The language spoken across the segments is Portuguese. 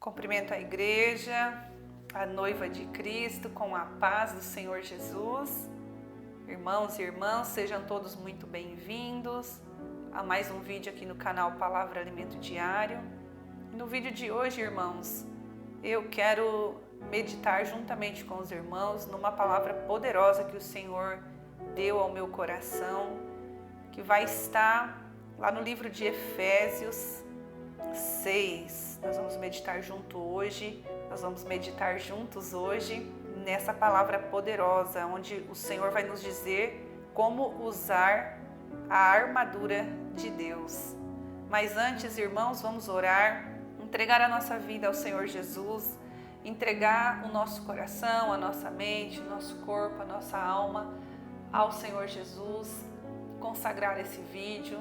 Cumprimento a igreja, a noiva de Cristo, com a paz do Senhor Jesus. Irmãos e irmãs, sejam todos muito bem-vindos a mais um vídeo aqui no canal Palavra Alimento Diário. No vídeo de hoje, irmãos, eu quero meditar juntamente com os irmãos numa palavra poderosa que o Senhor deu ao meu coração, que vai estar lá no livro de Efésios 6. Nós vamos meditar juntos hoje nessa palavra poderosa, onde o Senhor vai nos dizer como usar a armadura de Deus. Mas antes, irmãos, vamos orar, entregar a nossa vida ao Senhor Jesus, entregar o nosso coração, a nossa mente, o nosso corpo, a nossa alma ao Senhor Jesus, consagrar esse vídeo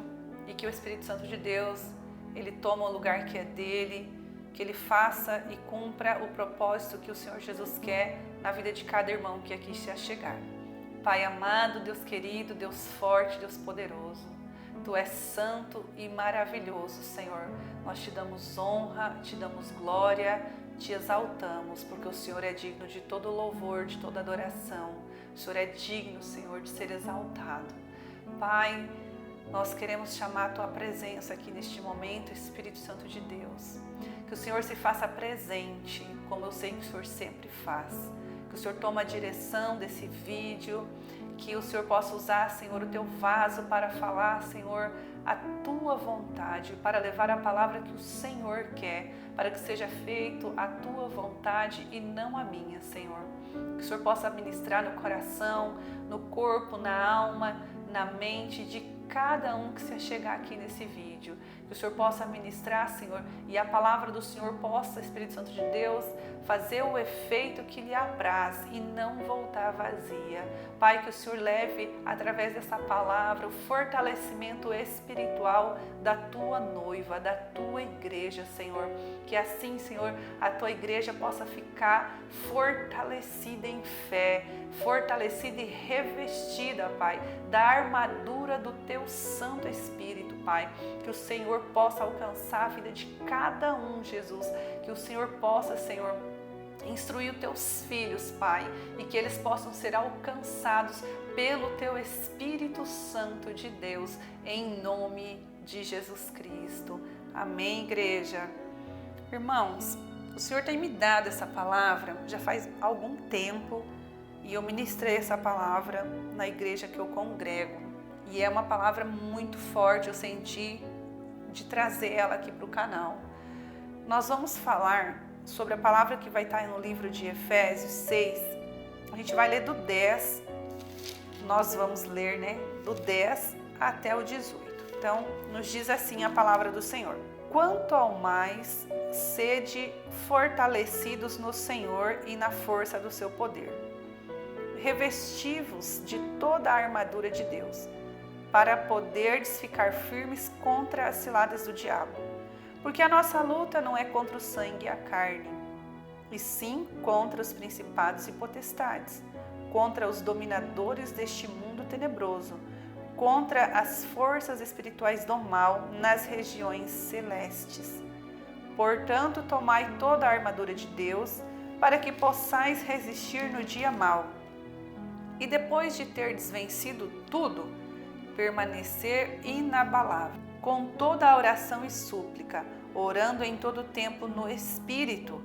e que o Espírito Santo de Deus, Ele toma o lugar que é dele, que Ele faça e cumpra o propósito que o Senhor Jesus quer na vida de cada irmão que aqui se achegar. Pai amado, Deus querido, Deus forte, Deus poderoso, Tu és santo e maravilhoso, Senhor. Nós te damos honra, te damos glória, te exaltamos, porque o Senhor é digno de todo louvor, de toda adoração. O Senhor é digno, Senhor, de ser exaltado. Pai, nós queremos chamar a Tua presença aqui neste momento, Espírito Santo de Deus. Que o Senhor se faça presente, como eu sei que o Senhor sempre faz. Que o Senhor tome a direção desse vídeo, que o Senhor possa usar, Senhor, o Teu vaso para falar, Senhor, a Tua vontade, para levar a palavra que o Senhor quer, para que seja feito a Tua vontade e não a minha, Senhor. Que o Senhor possa ministrar no coração, no corpo, na alma, na mente de cada um que se achegar aqui nesse vídeo. Que o Senhor possa ministrar, Senhor, e a palavra do Senhor possa, Espírito Santo de Deus, fazer o efeito que lhe apraz e não voltar vazia. Pai, que o Senhor leve, através dessa palavra, o fortalecimento espiritual da Tua noiva, da Tua igreja, Senhor. Que assim, Senhor, a Tua igreja possa ficar fortalecida em fé, fortalecida e revestida, Pai, da armadura do Teu Santo Espírito, Pai. Que o Senhor possa alcançar a vida de cada um, Jesus. Que o Senhor possa, Senhor, instruir os Teus filhos, Pai, e que eles possam ser alcançados pelo Teu Espírito Santo de Deus, em nome de Jesus Cristo. Amém, igreja? Irmãos, o Senhor tem me dado essa palavra já faz algum tempo e eu ministrei essa palavra na igreja que eu congrego. E é uma palavra muito forte, eu senti de trazer ela aqui para o canal. Nós vamos falar sobre a palavra que vai estar no livro de Efésios 6. A gente vai ler do 10, nós vamos ler, do 10 até o 18. Então, nos diz assim a palavra do Senhor. Quanto ao mais, sede fortalecidos no Senhor e na força do seu poder. Revesti-vos de toda a armadura de Deus, para poderdes ficar firmes contra as ciladas do diabo. Porque a nossa luta não é contra o sangue e a carne, e sim contra os principados e potestades, contra os dominadores deste mundo tenebroso, contra as forças espirituais do mal nas regiões celestes. Portanto, tomai toda a armadura de Deus, para que possais resistir no dia mau. E depois de terdes vencido tudo, permanecer inabalável, com toda a oração e súplica, orando em todo tempo no Espírito,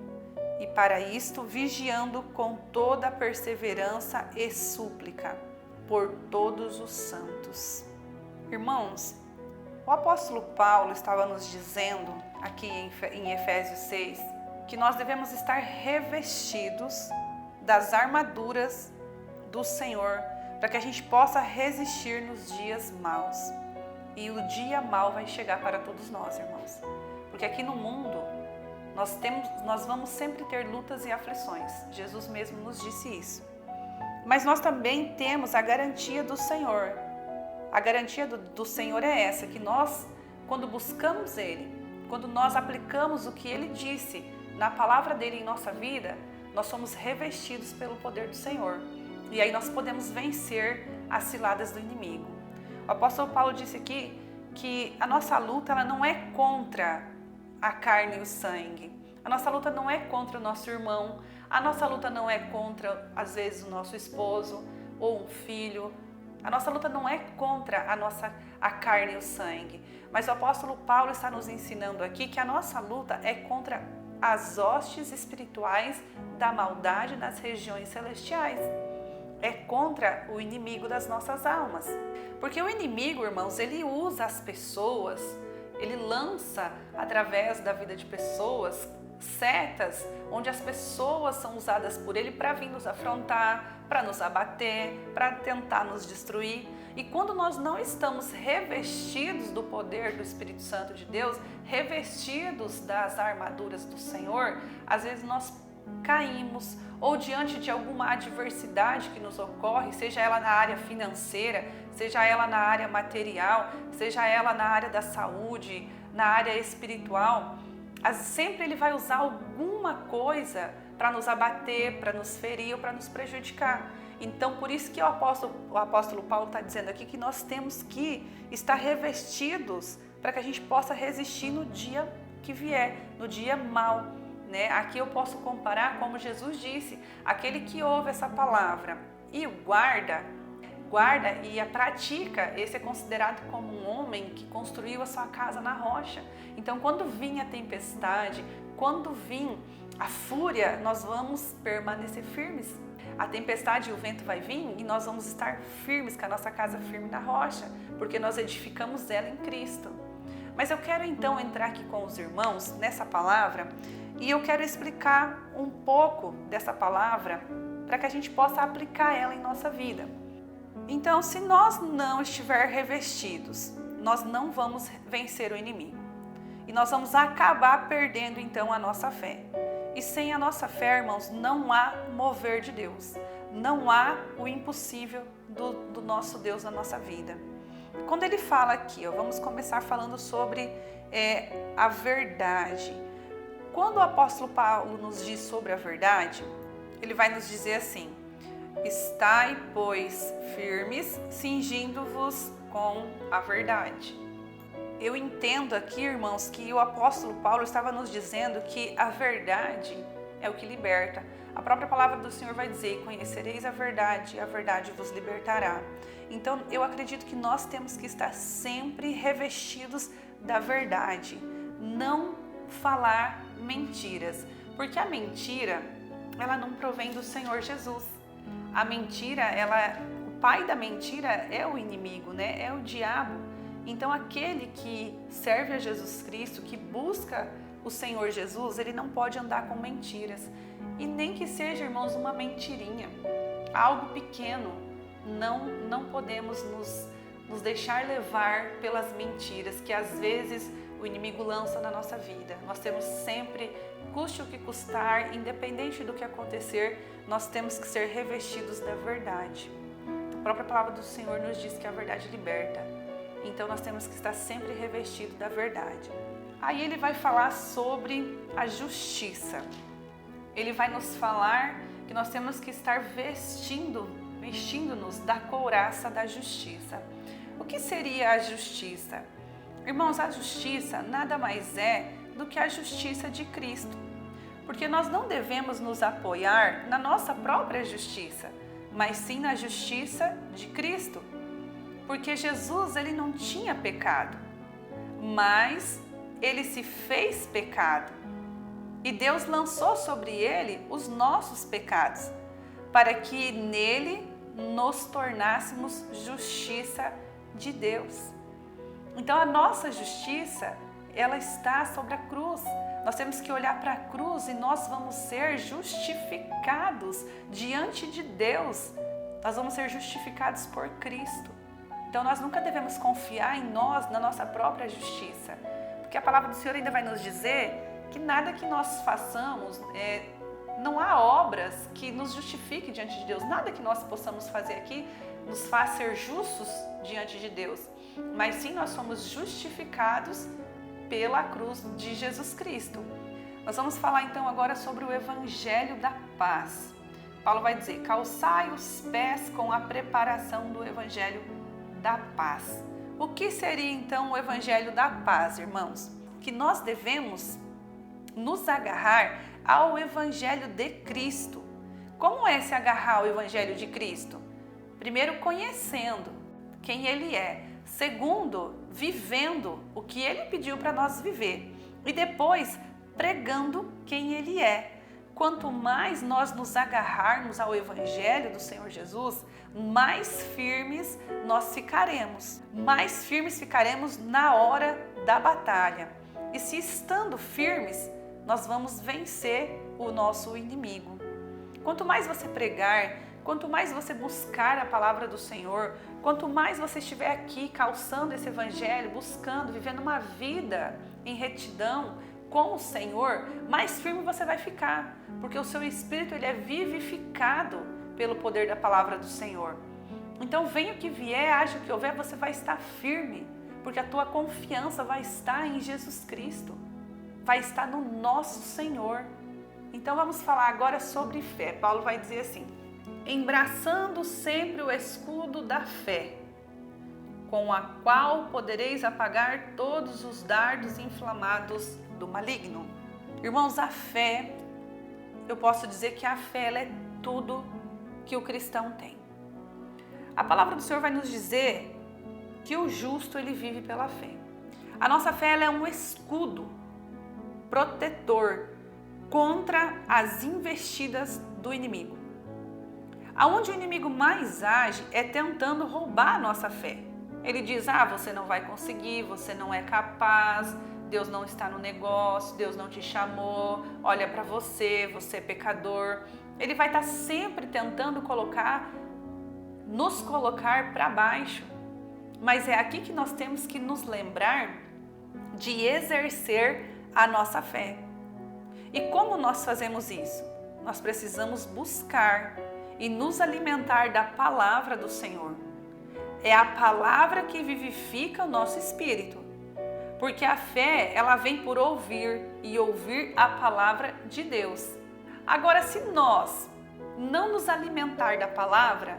e para isto vigiando com toda a perseverança e súplica, por todos os santos. Irmãos, o apóstolo Paulo estava nos dizendo, aqui em Efésios 6, que nós devemos estar revestidos das armaduras do Senhor, para que a gente possa resistir nos dias maus. E o dia mau vai chegar para todos nós, irmãos. Porque aqui no mundo, nós vamos sempre ter lutas e aflições. Jesus mesmo nos disse isso. Mas nós também temos a garantia do Senhor. A garantia do Senhor é essa, que nós, quando buscamos Ele, quando nós aplicamos o que Ele disse na palavra dEle em nossa vida, nós somos revestidos pelo poder do Senhor. E aí nós podemos vencer as ciladas do inimigo. O apóstolo Paulo disse aqui que a nossa luta ela não é contra a carne e o sangue. A nossa luta não é contra o nosso irmão, a nossa luta não é contra, às vezes, o nosso esposo ou um filho. A nossa luta não é contra a carne e o sangue. Mas o apóstolo Paulo está nos ensinando aqui que a nossa luta é contra as hostes espirituais da maldade nas regiões celestiais. É contra o inimigo das nossas almas. Porque o inimigo, irmãos, ele usa as pessoas, ele lança através da vida de pessoas setas, onde as pessoas são usadas por ele para vir nos afrontar, para nos abater, para tentar nos destruir. E quando nós não estamos revestidos do poder do Espírito Santo de Deus, revestidos das armaduras do Senhor, às vezes nós caímos, ou diante de alguma adversidade que nos ocorre, seja ela na área financeira, seja ela na área material, seja ela na área da saúde, na área espiritual, sempre ele vai usar alguma coisa para nos abater, para nos ferir ou para nos prejudicar. Então, por isso que o apóstolo Paulo está dizendo aqui que nós temos que estar revestidos para que a gente possa resistir no dia que vier, no dia mau. Aqui eu posso comparar como Jesus disse, aquele que ouve essa palavra e guarda e a pratica, esse é considerado como um homem que construiu a sua casa na rocha. Então, quando vir a tempestade, quando vir a fúria, nós vamos permanecer firmes. A tempestade e o vento vai vir e nós vamos estar firmes, com a nossa casa firme na rocha, porque nós edificamos ela em Cristo. Mas eu quero então entrar aqui com os irmãos nessa palavra e eu quero explicar um pouco dessa palavra para que a gente possa aplicar ela em nossa vida. Então, se nós não estiver revestidos, nós não vamos vencer o inimigo. E nós vamos acabar perdendo então a nossa fé. E sem a nossa fé, irmãos, não há mover de Deus. Não há o impossível do nosso Deus na nossa vida. Quando ele fala aqui, vamos começar falando sobre a verdade. Quando o apóstolo Paulo nos diz sobre a verdade, ele vai nos dizer assim: estai, pois, firmes, cingindo-vos com a verdade. Eu entendo aqui, irmãos, que o apóstolo Paulo estava nos dizendo que a verdade é o que liberta. A própria palavra do Senhor vai dizer: conhecereis a verdade e a verdade vos libertará. Então, eu acredito que nós temos que estar sempre revestidos da verdade. Não falar mentiras, porque a mentira, ela não provém do Senhor Jesus. A mentira, o pai da mentira é o inimigo, é o diabo. Então, aquele que serve a Jesus Cristo, que busca o Senhor Jesus, ele não pode andar com mentiras. E nem que seja, irmãos, uma mentirinha, algo pequeno. Não podemos nos deixar levar pelas mentiras que às vezes o inimigo lança na nossa vida. Nós temos sempre, custe o que custar, independente do que acontecer, nós temos que ser revestidos da verdade. A própria palavra do Senhor nos diz que a verdade liberta. Então nós temos que estar sempre revestidos da verdade. Aí ele vai falar sobre a justiça. Ele vai nos falar que nós temos que estar vestindo-nos da couraça da justiça. O que seria a justiça? Irmãos, a justiça nada mais é do que a justiça de Cristo. Porque nós não devemos nos apoiar na nossa própria justiça, mas sim na justiça de Cristo. Porque Jesus, ele não tinha pecado, mas ele se fez pecado. E Deus lançou sobre ele os nossos pecados, para que nele nos tornássemos justiça de Deus. Então a nossa justiça, ela está sobre a cruz. Nós temos que olhar para a cruz e nós vamos ser justificados diante de Deus. Nós vamos ser justificados por Cristo. Então nós nunca devemos confiar em nós, na nossa própria justiça. Porque a palavra do Senhor ainda vai nos dizer que nada que nós façamos, não há obras que nos justifiquem diante de Deus. Nada que nós possamos fazer aqui nos faz ser justos diante de Deus. Mas sim, nós somos justificados pela cruz de Jesus Cristo. Nós vamos falar então agora sobre o Evangelho da Paz. Paulo vai dizer: calçai os pés com a preparação do Evangelho da Paz. O que seria então o Evangelho da Paz, irmãos? Que nós devemos nos agarrar ao Evangelho de Cristo. Como é se agarrar ao Evangelho de Cristo? Primeiro, conhecendo quem Ele é. Segundo, vivendo o que Ele pediu para nós viver. E depois, pregando quem Ele é. Quanto mais nós nos agarrarmos ao Evangelho do Senhor Jesus, mais firmes nós ficaremos. Mais firmes ficaremos na hora da batalha. E se estando firmes, nós vamos vencer o nosso inimigo. Quanto mais você pregar, quanto mais você buscar a palavra do Senhor, quanto mais você estiver aqui calçando esse Evangelho, buscando, vivendo uma vida em retidão com o Senhor, mais firme você vai ficar, porque o seu espírito ele é vivificado pelo poder da palavra do Senhor. Então venha o que vier, haja o que houver, você vai estar firme, porque a tua confiança vai estar em Jesus Cristo, vai estar no nosso Senhor. Então vamos falar agora sobre fé. Paulo vai dizer assim: embraçando sempre o escudo da fé, com a qual podereis apagar todos os dardos inflamados do maligno. Irmãos, a fé, eu posso dizer que a fé ela é tudo que o cristão tem. A palavra do Senhor vai nos dizer que o justo ele vive pela fé. A nossa fé ela é um escudo protetor contra as investidas do inimigo. Aonde o inimigo mais age é tentando roubar a nossa fé. Ele diz: você não vai conseguir, você não é capaz, Deus não está no negócio, Deus não te chamou, olha para você, você é pecador. Ele vai estar sempre tentando nos colocar para baixo. Mas é aqui que nós temos que nos lembrar de exercer a nossa fé. E como nós fazemos isso? Nós precisamos buscar e nos alimentar da palavra do Senhor. É a palavra que vivifica o nosso espírito. Porque a fé, ela vem por ouvir e ouvir a palavra de Deus. Agora, se nós não nos alimentar da palavra,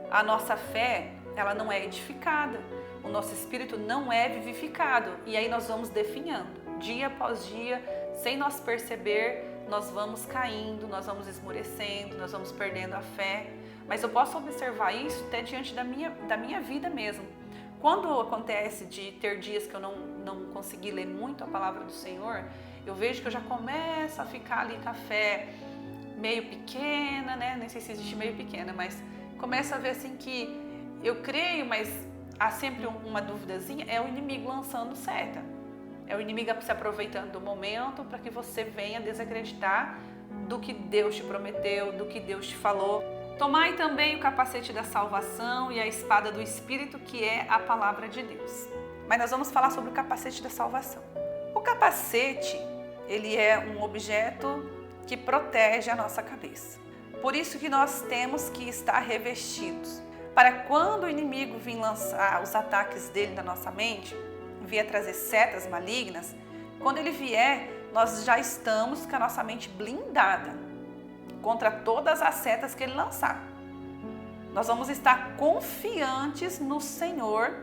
a nossa fé, ela não é edificada. O nosso espírito não é vivificado. E aí nós vamos definhando. Dia após dia, sem nós perceber, nós vamos caindo, nós vamos esmorecendo, nós vamos perdendo a fé. Mas eu posso observar isso até diante da minha vida mesmo. Quando acontece de ter dias que eu não consegui ler muito a palavra do Senhor, eu vejo que eu já começo a ficar ali com a fé meio pequena, né? Nem sei se existe meio pequena, mas começo a ver assim que eu creio, mas há sempre uma duvidazinha, é o inimigo lançando seta. É o inimigo se aproveitando do momento para que você venha desacreditar do que Deus te prometeu, do que Deus te falou. Tomai também o capacete da salvação e a espada do Espírito, que é a palavra de Deus. Mas nós vamos falar sobre o capacete da salvação. O capacete, ele é um objeto que protege a nossa cabeça. Por isso que nós temos que estar revestidos. Para quando o inimigo vir lançar os ataques dele na nossa mente, vier trazer setas malignas, quando ele vier, nós já estamos com a nossa mente blindada contra todas as setas que ele lançar. Nós vamos estar confiantes no Senhor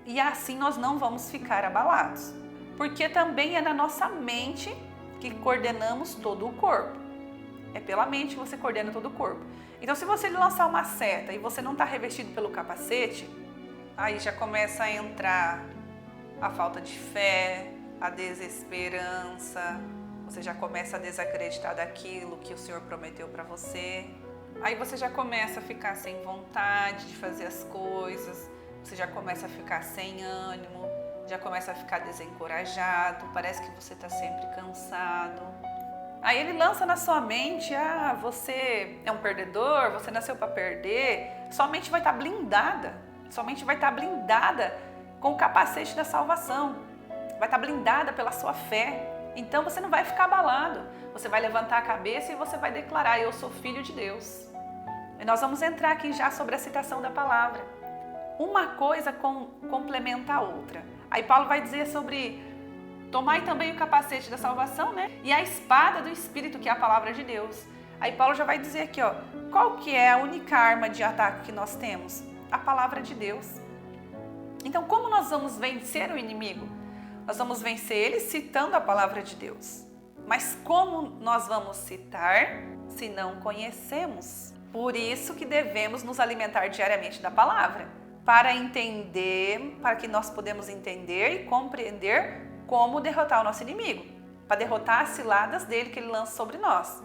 e assim nós não vamos ficar abalados. Porque também é na nossa mente que coordenamos todo o corpo. É pela mente que você coordena todo o corpo. Então, se você lançar uma seta e você não está revestido pelo capacete, aí já começa a entrar a falta de fé, a desesperança. Você já começa a desacreditar daquilo que o Senhor prometeu para você. Aí você já começa a ficar sem vontade de fazer as coisas. Você já começa a ficar sem ânimo. Já começa a ficar desencorajado. Parece que você está sempre cansado. Aí ele lança na sua mente: você é um perdedor, você nasceu para perder. Sua mente vai estar blindada. Sua mente vai estar blindada com o capacete da salvação. Vai estar blindada pela sua fé. Então você não vai ficar abalado, você vai levantar a cabeça e você vai declarar: eu sou filho de Deus. E nós vamos entrar aqui já sobre a citação da palavra. Uma coisa complementa a outra. Aí Paulo vai dizer sobre: tomai também o capacete da salvação, né? E a espada do Espírito, que é a palavra de Deus. Aí Paulo já vai dizer aqui, qual que é a única arma de ataque que nós temos? A palavra de Deus. Então, como nós vamos vencer o inimigo? Nós vamos vencer ele citando a palavra de Deus. Mas como nós vamos citar se não conhecemos? Por isso que devemos nos alimentar diariamente da palavra, para entender, para que nós podemos entender e compreender como derrotar o nosso inimigo, para derrotar as ciladas dele que ele lança sobre nós.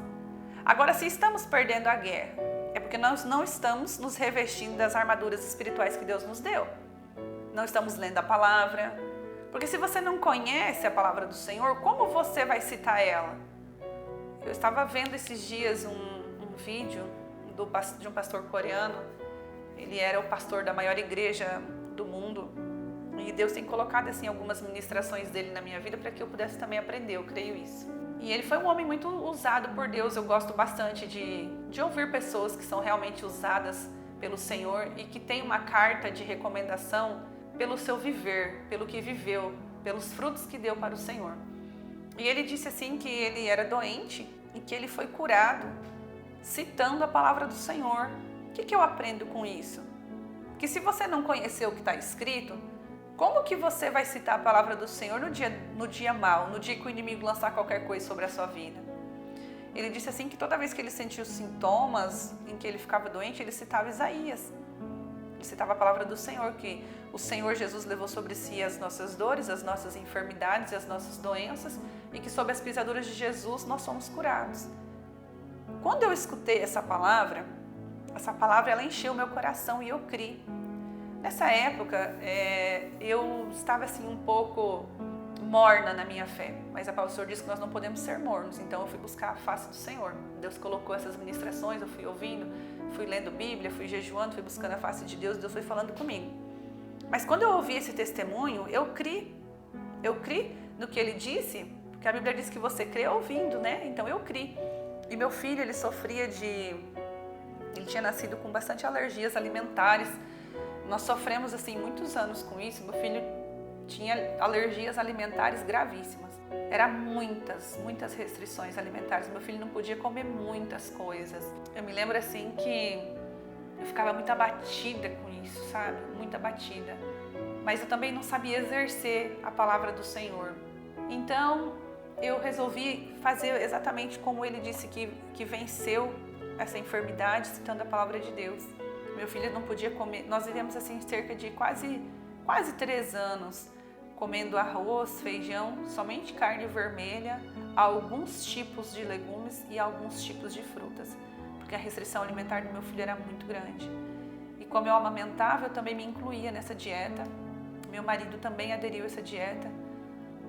Agora, se estamos perdendo a guerra, é porque nós não estamos nos revestindo das armaduras espirituais que Deus nos deu. Não estamos lendo a palavra. Porque se você não conhece a palavra do Senhor, como você vai citar ela? Eu estava vendo esses dias um vídeo de um pastor coreano. Ele era o pastor da maior igreja do mundo. E Deus tem colocado assim algumas ministrações dele na minha vida para que eu pudesse também aprender, eu creio isso. E ele foi um homem muito usado por Deus. Eu gosto bastante de ouvir pessoas que são realmente usadas pelo Senhor e que têm uma carta de recomendação pelo seu viver, pelo que viveu, pelos frutos que deu para o Senhor. E ele disse assim que ele era doente e que ele foi curado, citando a palavra do Senhor. O que eu aprendo com isso? Que se você não conhecer o que está escrito, como que você vai citar a palavra do Senhor no dia mau, no dia que o inimigo lançar qualquer coisa sobre a sua vida? Ele disse assim que toda vez que ele sentia os sintomas em que ele ficava doente, ele citava Isaías. Ele citava a palavra do Senhor, que o Senhor Jesus levou sobre si as nossas dores, as nossas enfermidades e as nossas doenças, e que sob as pisaduras de Jesus nós somos curados. Quando eu escutei essa palavra ela encheu o meu coração e eu criei. Nessa época, eu estava assim um pouco morna na minha fé, mas a palavra do Senhor disse que nós não podemos ser mornos, então eu fui buscar a face do Senhor. Deus colocou essas ministrações, eu fui ouvindo, fui lendo Bíblia, fui jejuando, fui buscando a face de Deus, Deus foi falando comigo. Mas quando eu ouvi esse testemunho, eu criei no que ele disse, porque a Bíblia diz que você crê ouvindo, né? Então eu criei. E meu filho, ele tinha nascido com bastante alergias alimentares. Nós sofremos assim muitos anos com isso. Meu filho tinha alergias alimentares gravíssimas. Era muitas restrições alimentares. Meu filho não podia comer muitas coisas. Eu me lembro assim que eu ficava muito abatida com isso, sabe? Muito abatida. Mas eu também não sabia exercer a palavra do Senhor. Então eu resolvi fazer exatamente como ele disse que venceu essa enfermidade, citando a palavra de Deus. Meu filho não podia comer. Nós vivemos assim cerca de quase 3 anos comendo arroz, feijão, somente carne vermelha, alguns tipos de legumes e alguns tipos de frutas, porque a restrição alimentar do meu filho era muito grande. E como eu amamentava, eu também me incluía nessa dieta. Meu marido também aderiu a essa dieta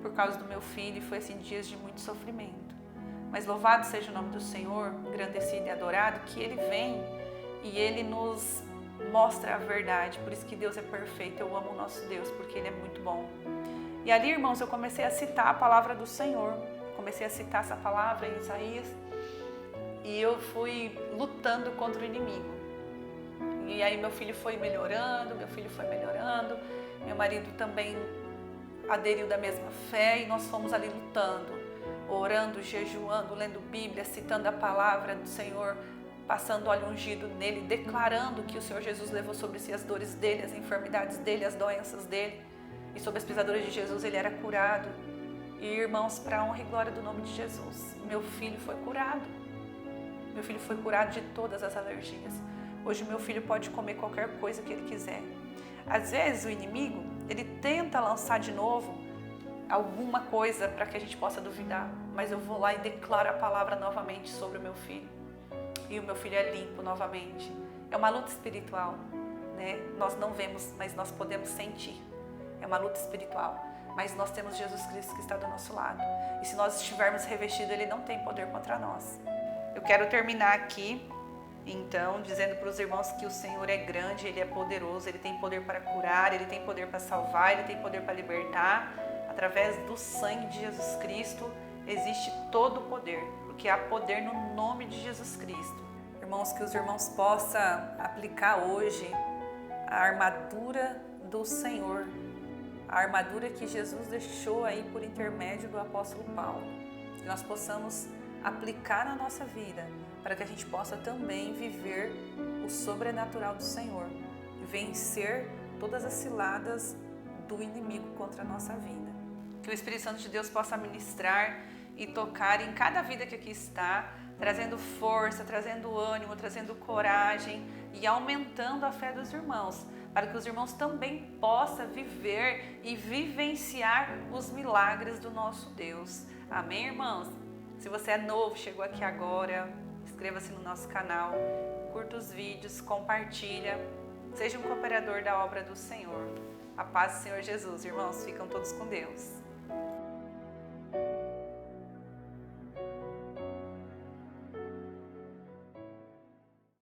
por causa do meu filho, e foi assim dias de muito sofrimento. Mas louvado seja o nome do Senhor, engrandecido e adorado, que Ele vem e Ele nos mostra a verdade. Por isso que Deus é perfeito. Eu amo o nosso Deus, porque Ele é muito bom. E ali, irmãos, eu comecei a citar a palavra do Senhor. Comecei a citar essa palavra em Isaías. E eu fui lutando contra o inimigo. E aí meu filho foi melhorando, meu marido também aderiu da mesma fé, e nós fomos ali lutando, orando, jejuando, lendo Bíblia, citando a palavra do Senhor, passando óleo ungido nele, declarando que o Senhor Jesus levou sobre si as dores dele, as enfermidades dele, as doenças dele, e sob as pisaduras de Jesus ele era curado. E irmãos, para a honra e glória do nome de Jesus, meu filho foi curado. Meu filho foi curado de todas as alergias. Hoje meu filho pode comer qualquer coisa que ele quiser. Às vezes o inimigo, ele tenta lançar de novo alguma coisa para que a gente possa duvidar, mas eu vou lá e declaro a palavra novamente sobre o meu filho. E o meu filho é limpo novamente. É uma luta espiritual, né? Nós não vemos, mas nós podemos sentir. É uma luta espiritual, mas nós temos Jesus Cristo que está do nosso lado. E se nós estivermos revestidos, Ele não tem poder contra nós. Eu quero terminar aqui, então, dizendo para os irmãos que o Senhor é grande, Ele é poderoso, Ele tem poder para curar, Ele tem poder para salvar, Ele tem poder para libertar. Através do sangue de Jesus Cristo existe todo o poder, porque há poder no nome de Jesus Cristo. Irmãos, que os irmãos possam aplicar hoje a armadura do Senhor, a armadura que Jesus deixou aí por intermédio do apóstolo Paulo, que nós possamos aplicar na nossa vida, para que a gente possa também viver o sobrenatural do Senhor, vencer todas as ciladas do inimigo contra a nossa vida. Que o Espírito Santo de Deus possa ministrar e tocar em cada vida que aqui está, trazendo força, trazendo ânimo, trazendo coragem e aumentando a fé dos irmãos, para que os irmãos também possam viver e vivenciar os milagres do nosso Deus. Amém, irmãos? Se você é novo, chegou aqui agora, inscreva-se no nosso canal, curta os vídeos, compartilha, seja um cooperador da obra do Senhor. A paz do Senhor Jesus, irmãos, ficam todos com Deus.